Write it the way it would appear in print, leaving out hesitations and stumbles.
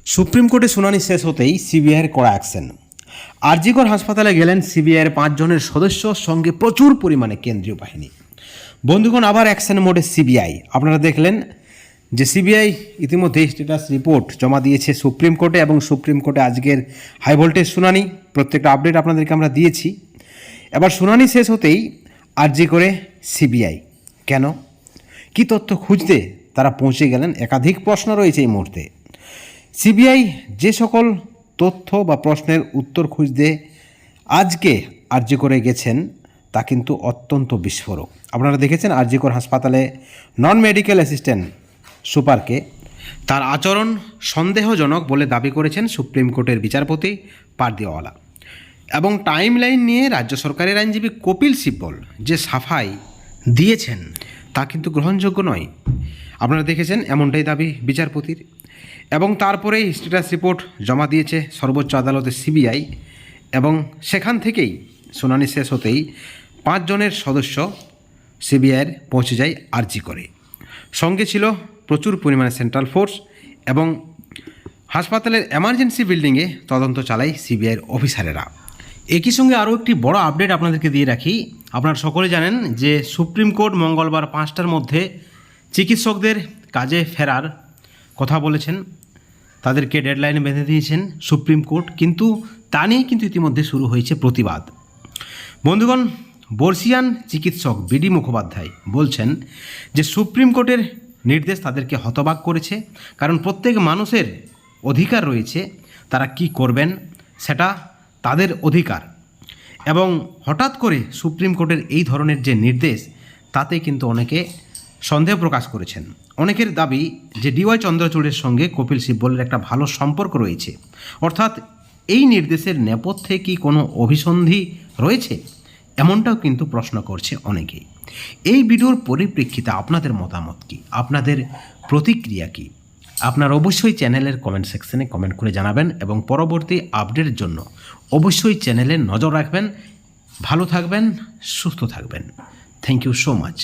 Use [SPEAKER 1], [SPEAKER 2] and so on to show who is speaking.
[SPEAKER 1] Supreme কোর্টে শুনানি শেষ হতেই সিবিআইয়ের কড়া অ্যাকশন। আরজিকর হাসপাতালে গেলেন সিবিআইয়ের 5 জনের সদস্য, সঙ্গে প্রচুর পরিমাণে কেন্দ্রীয় বাহিনী। বন্ধুগণ, আবার অ্যাকশন মোডে সিবিআই। আপনারা দেখলেন যে সিবিআই ইতিমধ্যেই স্ট্যাটাস রিপোর্ট জমা দিয়েছে সুপ্রিম কোর্টে, এবং সুপ্রিম কোর্টে আজকের হাই ভোল্টেজ শুনানি। প্রত্যেকটা আপডেট আপনাদেরকে আমরা দিয়েছি। এবার শুনানি শেষ হতেই আরজি করে সিবিআই কেন, কি তথ্য খুঁজতে তারা পৌঁছে গেলেন, একাধিক প্রশ্ন রয়েছে এই মুহূর্তে। সিবিআই যে সকল তথ্য বা প্রশ্নের উত্তর খুঁজতে আজকে আরজি করে গেছেন তা কিন্তু অত্যন্ত বিস্ফোরক। আপনারা দেখেছেন আরজিকর হাসপাতালে নন মেডিকেল অ্যাসিস্ট্যান্ট সুপারকে তার আচরণ সন্দেহজনক বলে দাবি করেছেন সুপ্রিম কোর্টের বিচারপতি পারদিওয়ালা। এবং টাইমলাইন নিয়ে রাজ্য সরকারের আইনজীবী কপিল সিব্বল যে সাফাই দিয়েছেন তা কিন্তু গ্রহণযোগ্য নয়। আপনারা দেখেছেন এমনটাই দাবি বিচারপতির। এবং তারপরেই স্ট্যাটাস রিপোর্ট জমা দিয়েছে সর্বোচ্চ আদালতে সিবিআই, এবং সেখান থেকেই শুনানি শেষ হতেই 5 জনের সদস্য সিবিআইয়ের পৌঁছে যায় আরজি করে। সঙ্গে ছিল প্রচুর পরিমাণে সেন্ট্রাল ফোর্স, এবং হাসপাতালের এমার্জেন্সি বিল্ডিংয়ে তদন্ত চালায় সিবিআইয়ের অফিসারেরা। একই সঙ্গে আরও একটি বড় আপডেট আপনাদেরকে দিয়ে রাখি। আপনারা সকলে জানেন যে সুপ্রিম কোর্ট মঙ্গলবার 5টার মধ্যে চিকিৎসকদের কাজে ফেরার কথা বলেছেন, তাদেরকে ডেডলাইনে বেঁধে দিয়েছেন সুপ্রিম কোর্ট। কিন্তু তা নিয়ে কিন্তু ইতিমধ্যে শুরু হয়েছে প্রতিবাদ। বন্ধুগণ, বর্ষিয়ান চিকিৎসক বিডি মুখোপাধ্যায় বলছেন যে সুপ্রিম কোর্টের নির্দেশ তাদেরকে হতবাক করেছে, কারণ প্রত্যেক মানুষের অধিকার রয়েছে, তারা কি করবেন সেটা তাদের অধিকার। এবং হঠাৎ করে সুপ্রিম কোর্টের এই ধরনের যে নির্দেশ, তাতে কিন্তু অনেকে সন্দেহ প্রকাশ করেছেন। অনেকের দাবি যে ডিওয়াই চন্দ্রচূড়ের সঙ্গে কপিল সিব্বলের একটা ভালো সম্পর্ক রয়েছে, অর্থাৎ এই নির্দেশের নেপথ্যে কি কোনো অভিসন্ধি রয়েছে, এমনটাও কিন্তু প্রশ্ন করছে অনেকেই। এই ভিডিওর পরিপ্রেক্ষিতে আপনাদের মতামত কি, আপনাদের প্রতিক্রিয়া কি? আপনারা অবশ্যই চ্যানেলের কমেন্ট সেকশনে কমেন্ট করে জানাবেন, এবং পরবর্তী আপডেটের জন্য অবশ্যই চ্যানেলে নজর রাখবেন। ভালো থাকবেন, সুস্থ থাকবেন। Thank you so much.